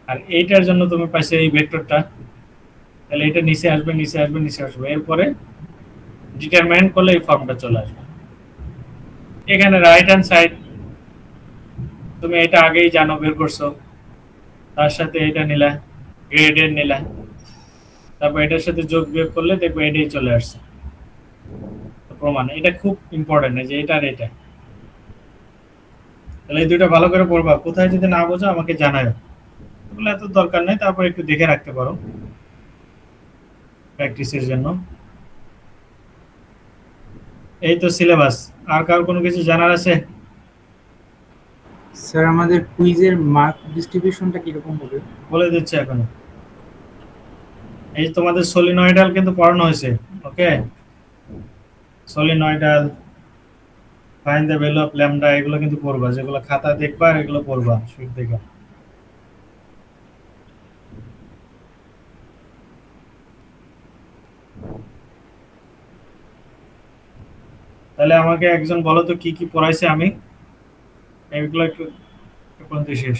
আর এইটার জন্য তুমি পাইছো এই ভেক্টরটা, তাহলে এটা নিচে আসবে নিচে আসবে নিচে আসবে, এরপরে ডিটারমাইন্ট করলে এই ফর্মটা চলে আসবে। এখানে রাইট হ্যান্ড সাইড তুমি এটা আগেই জানো, বের করছো, তার সাথে এটা নিলা, গ্রেডের নিলা, তারপর এটার সাথে যোগ বিয়োগ করলে দেখবে এটাই চলে আসছে প্রমাণ। এটা খুব ইম্পর্টেন্ট, যে এটা আর এটা, তাহলে এই দুটো ভালো করে পড়বা, কোথায় যদি না বোঝো আমাকে জানাও, এগুলো এত দরকার নেই, তারপর একটু দেখে রাখতে পারো প্র্যাকটিসের জন্য। এই তো সিলেবাস, আর কার কোনো কিছু জানার আছে? স্যার আমাদের কুইজের মার্ক ডিস্ট্রিবিউশনটা কিরকম হবে? বলে দিচ্ছি এখন। এই তোমাদের সলিনয়েডাল কিন্তু পড়ানো হয়েছে, okay, solenoidal, find the value of lambda, এগুলো কিন্তু পড়বা, যেগুলো খাতা দেখবা আর এগুলো পড়বা শুরু থেকে। তাহলে আমাকে একজন বলো তো কি কি পড়াইছে আমি, এগুলো একটু পর্যন্ত শেষ।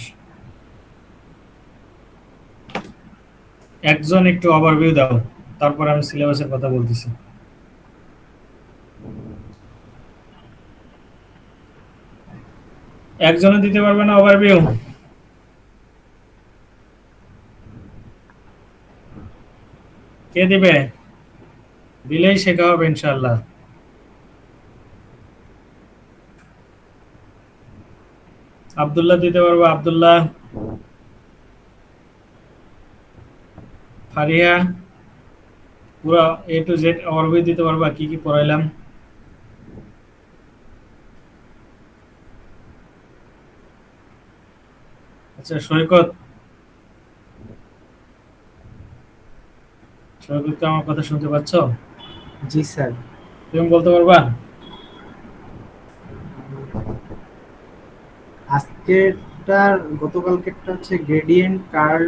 একজন একটু ওভারভিউ দাও, তারপর আমি সিলেবাসের কথা বলতেছি। একজনে দিতে পারবে না ওভারভিউ? কে দিবে? দিলেই শেখা হবে ইনশাআল্লাহ। আব্দুল্লাহ দিতে পারবো? আব্দুল্লাহ, ফারিয়া, পুরো এ টু জেড ওভারভিউ দিতে পারবা কি কি পড়াইলাম? আচ্ছা সৈকত, সৈকত আমার কথা শুনতে পাচ্ছ? জি স্যার। তুমি বলতে পারবা? আজকেরটার গতকালকেরটা হচ্ছে গ্রেডিয়েন্ট কার্ল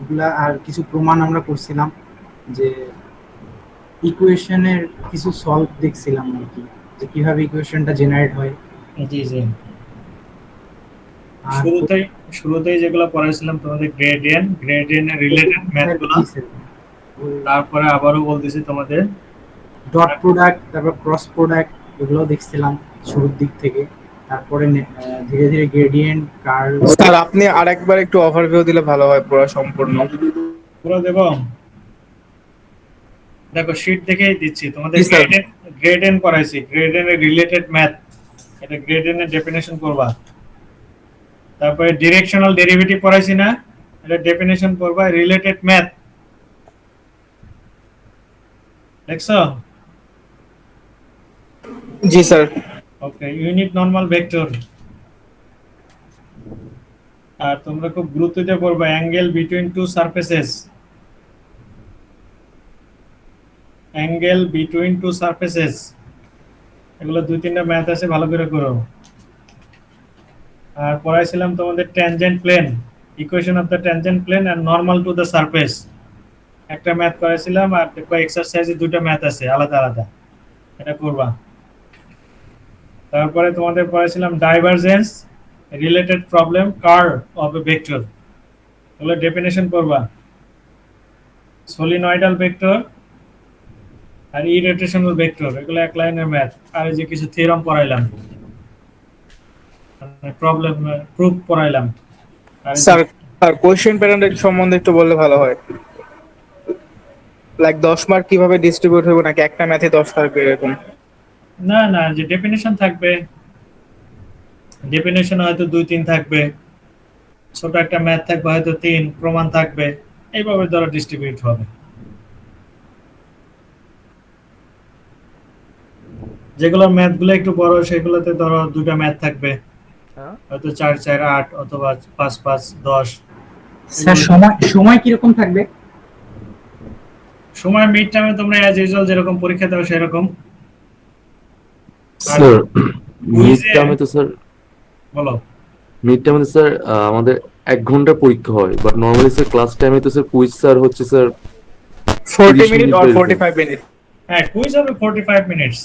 গুলা, আর কিছু প্রমাণ আমরা করছিলাম, যে ইকুয়েশনের কিছু সলভ দেখছিলাম আর কি, যে কিভাবে ইকুয়েশনটা জেনারেট হয়। জি জি, আর শুরুতেই শুরুতেই যেগুলো পড়াইছিলাম তোমাদের গ্রেডিয়েন্টের রিলেটেড ম্যাথগুলো, জি স্যার, তারপরে আবারও বলতেছি তোমাদের ডট প্রোডাক্ট, তারপর ক্রস প্রোডাক্ট, এগুলো দেখছিলাম শুরুর দিক থেকে। তারপরে ধীরে ধীরে গ্রেডিয়েন্ট কার্ল। স্যার আপনি আরেকবার একটু ওভারভিউ দিলে ভালো হয় পুরো সম্পূর্ণ। পুরো দেব, দেখো শীট দেখেই দিচ্ছি তোমাদের। জি, স্যার। গ্রেডিয়েন্ট পড়াইছি, গ্রেডিয়েন্টের রিলেটেড ম্যাথ, এটা গ্রেডিয়েন্টের ডেফিনেশন করবা। তারপরে ডিরেকশনাল ডেরিভেটিভ পড়াইছি না, এটা ডেফিনেশন করবা, রিলেটেড ম্যাথ দেখছো? জি sir. Okay, unit normal vector. আর তোমরা খুব গুরুত্ব দিয়ে পড়বা angle between two surfaces, angle between two surfaces, এগুলো দুই তিনটা ম্যাথ আছে, ভালো করে করো। আর পড়াইছিলাম তোমাদের tangent plane, equation of the tangent plane and normal to the surface, একটা ম্যাথ করেছিলাম। আর দেখো এক্সারসাইজে দুটো ম্যাথ আছে আলাদা আলাদা, এটা করবা। তারপরে তোমাদের পড়াইছিলাম divergence, related problem, curve of a vector, এগুলো ডেফিনেশন করবা। সলিনয়েডাল ভেক্টর আর ইরোটেশনাল ভেক্টর, এগুলো এক লাইনের ম্যাথ। আর এই যে কিছু থিওরাম পড়াইলাম, প্রবলেম প্রুফ পড়াইলাম। আর এই যে স্যার স্যার কোশ্চেন প্যাটার্ন সম্বন্ধে একটু বললে ভালো হয়, লাইক 10 মার্ক কিভাবে ডিস্ট্রিবিউট হবে, নাকি একটা ম্যাথে 10 থাকবে এরকম? না না, যে ডেফিনেশন থাকবে, ডেফিনেশন হয়তো 2-3 থাকবে, ছোট একটা ম্যাথ থাকবে হয়তো 3, প্রমাণ থাকবে, এইভাবে ধরো ডিস্ট্রিবিউট হবে। যেগুলো ম্যাথ গুলো একটু বড় সেগুলোতে ধরো 2টা ম্যাথ থাকবে, হ্যাঁ হয়তো 4-4-8 অথবা 5-5-10। স্যার সময় সময় কিরকম থাকবে? সময় মিড টাইমে তোমরা অ্যাজ ইউজুয়াল যেরকম পরীক্ষা দাও সেরকম। আর স্যার মিড কুইজে টার্মে তো স্যার বলো। মিড টার্মে স্যার আমাদের 1 ঘন্টা পরীক্ষা হয়, বাট নর্মালি স্যার ক্লাস টাইমে তো স্যার কুইজ স্যার হচ্ছে স্যার 40 30 মিনিট মিনিট অর বা এরকম। 45 মিনিট। হ্যাঁ, কুইজ হবে 45 মিনিটস,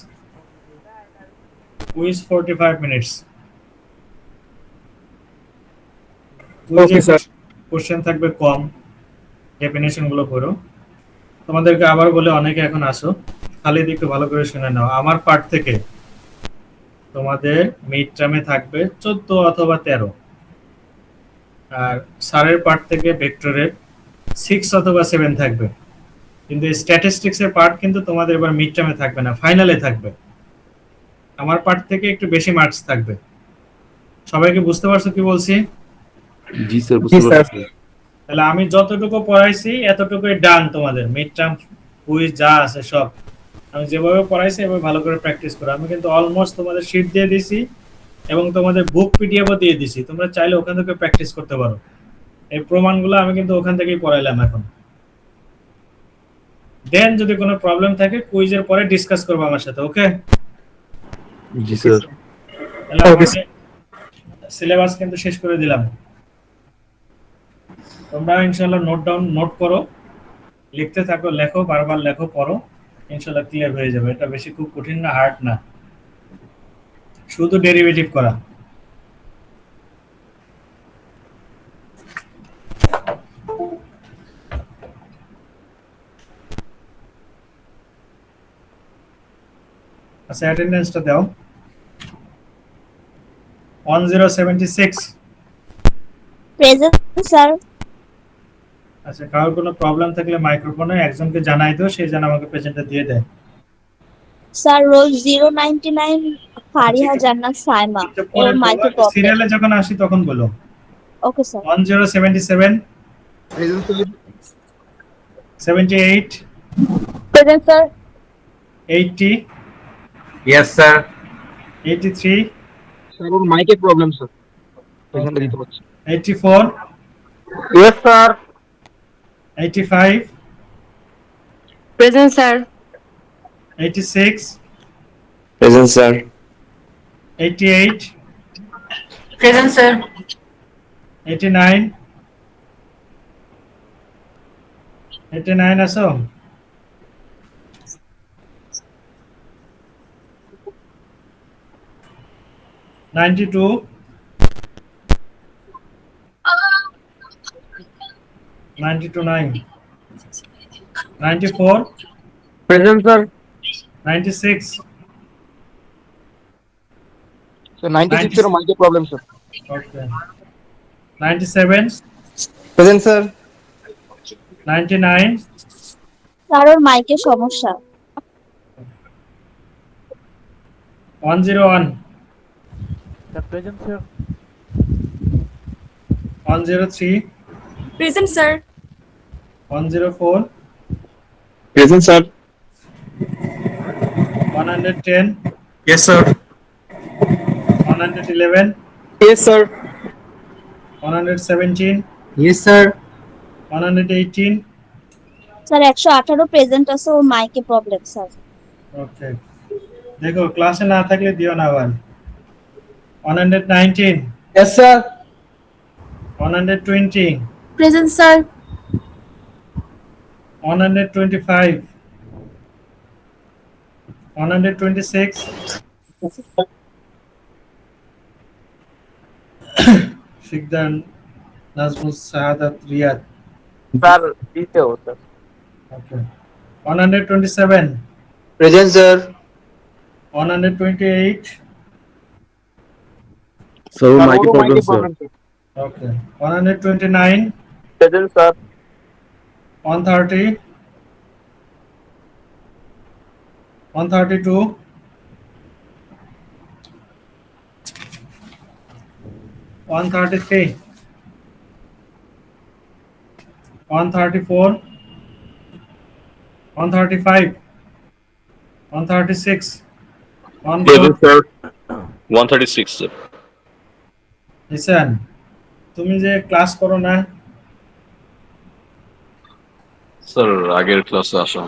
কুইজ 45 মিনিটস। কুইজে ওকে স্যার। কোশ্চেন থাকবে কম, ডেফিনেশন গুলো পড়ো। তোমাদেরকে আবার বলে, অনেকে এখন আসো, খালি একটু ভালো করে শুনে নাও। আমার পার্ট থেকে তোমাদের মিড টার্মে থাকবে 14 অথবা 13, আর স্যারের পার্ট থেকে ভেক্টরের 6 অথবা 7 থাকবে। কিন্তু স্ট্যাটিস্টিক্স এর পার্ট কিন্তু তোমাদের এবার মিড টার্মে থাকবে না, ফাইনালে থাকবে। আমার পার্ট থেকে একটু বেশি মার্কস থাকবে। সবাইকে বুঝতে পারছো কি বলছি? জি স্যার, জি বুঝতে স্যার। পারছি স্যার। তাহলে আমি যতটুকু পড়াইছি এতটুকুই ডান, তোমাদের মিড টার্ম কুইজ যা আছে সব আমি যেভাবে পড়াইছি এভাবে ভালো করে প্র্যাকটিস করো। আমি কিন্তু অলমোস্ট তোমাদের শিট দিয়ে দিছি এবং তোমাদের বুক পিডিএফও দিয়ে দিছি, তোমরা চাইলে ওখান থেকে প্র্যাকটিস করতে পারো। এই প্রমাণগুলো আমি কিন্তু ওখান থেকেই পড়াইলাম এখন। দেন যদি কোনো প্রবলেম থাকে কুইজের পরে ডিসকাস করবো আমার সাথে, ওকে? জি স্যার। তাহলে Okay, আমাদের সিলেবাস কিন্তু শেষ করে দিলাম। তোমরা ইনশাআল্লাহ নোট করো, লিখতে থাকো, লেখো, বারবার লেখো, পড়ো, ইনশাআল্লাহ ক্লিয়ার হয়ে যাবে। এটা বেশি খুব কঠিন না, হার্ড না, শুধু ডেরিভেটিভ করা। আচ্ছা, অ্যাটেন্ডেন্সটা দাও। 1076। Present sir. আচ্ছা, কারোর কোনো প্রবলেম থাকলে মাইক্রোফোনে একজনকে জানাই দিও, সে যেন আমাকে প্রেজেন্টটা দিয়ে দেয়। স্যার রোল 099 ফারিহা জান্নাত সাইমা, একটু ওর পরে বলবো, মাইকে প্রবলেম। সিরিয়ালে যখন আসি তখন বলো। Okay sir. 1077, 78, present sir. 80, Yes, sir. 83, Sir, ওর মাইকে প্রবলেম স্যার, এখানে দিতে পারছি। 84, Yes, sir. 85, Present, sir. 86, Present, sir. 88, Present, sir. 89, 89 আছো? 92, 92 9, 94, Present, sir. 96, So 96 এর মাইকে problem sir. okay, 97, present sir. 99, sir ওর মাইকে সমস্যা। 101, sir present sir. 103, Present, sir. 104, Present, sir. 110, Yes, sir. 111, yes sir. 117, yes sir. 118, sir 118 present আছে, ওর মাইকে প্রবলেম স্যার। ওকে, দেখো ক্লাসে না থাকলে দিও না আবার। 119, yes sir. 120, Present, sir. 125, 126, Sikder Nazmus Shahadat Riyad, sir দিতেও sir. Okay, 127, Present, sir. 128, sir ওর স্যার মাইকে ওরও প্রবলেম মাইকে sir. Problem sir. Okay, 129, present sir. 130, 132, 133, 134, 135, 136, present sir 136 sir listen, তুমি যে ক্লাস করো না, স্যার আগের ক্লাসে আসা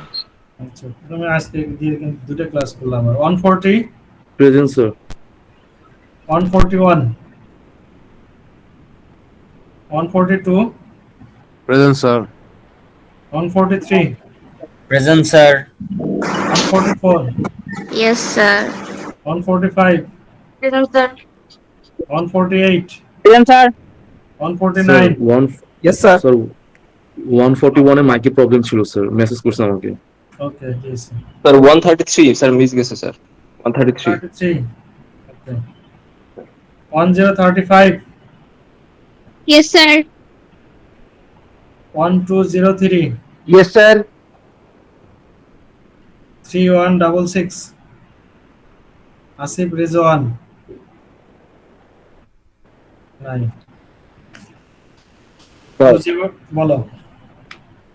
আচ্ছা তুমি আজকে দিয়ে কিন্তু দুটো ক্লাস করলাম। 140, present sir 141, 142, Present, sir. 143, Present, sir. 144, Yes, sir. 145, Present, sir. 148, Present, sir. 149, yes sir sir 141 এ মাইকে প্রবলেম ছিল স্যার, মেসেজ করছে আমাকে। Okay this sir 133 sir miss গেছে স্যার 133 33, ওকে 1035, Yes, sir. 1203, Yes, sir. 3166, Asif Rizwan, নাই বলো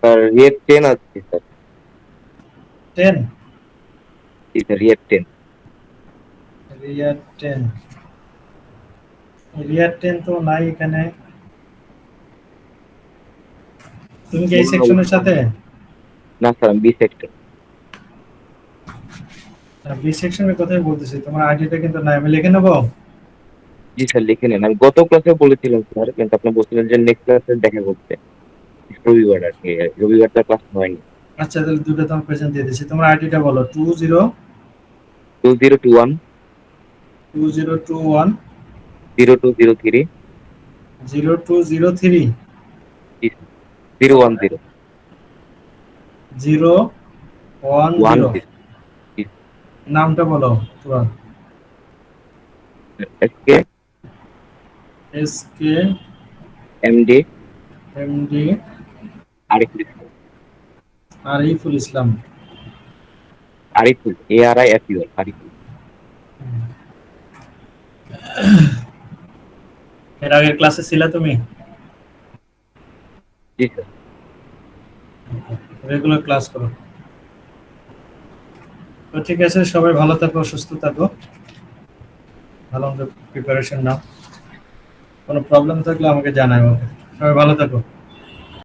Sir, yet 10 আছে sir. 10, Sir, yet 10. রিয়ার 10, রিয়ার 10 তো নাই এখানে। তুমি কি এই সেকশনের সাথে? না স্যার, আমি B sector. বি সেকশনের কথাই বলতেছি, তোমার আইডিটা কিন্তু নাই, আমি লিখে নেবো। জি স্যার, লিখে নেন। আমি গত ক্লাসে বলেছিলাম স্যার, কিন্তু আপনি বলছিলেন যে নেক্সট ক্লাসে দেখা করতে, রবিবার আর কি। রবিবারটা ক্লাস হয়নি। আচ্ছা তাহলে দুটো তোমার প্রেজেন্ট দিয়ে দিচ্ছি, তোমার আইডিটা বলো। 2021 2021 0203 0203 010 010, নামটা বলো তোমার। SK SK MD MD Ariful Islam. Ariful Islam. Ariful ARIFUL Ariful. এর আগের ক্লাসে ছিলে তুমি? জি স্যার। রেগুলার ক্লাস করো। তো ঠিক আছে, সবাই ভালো থাকো, সুস্থ থাকো, ভালো মতো প্রিপারেশন নাও। কোনো প্রবলেম থাকলে আমাকে জানাও। ওকে, সবাই ভালো থাকো।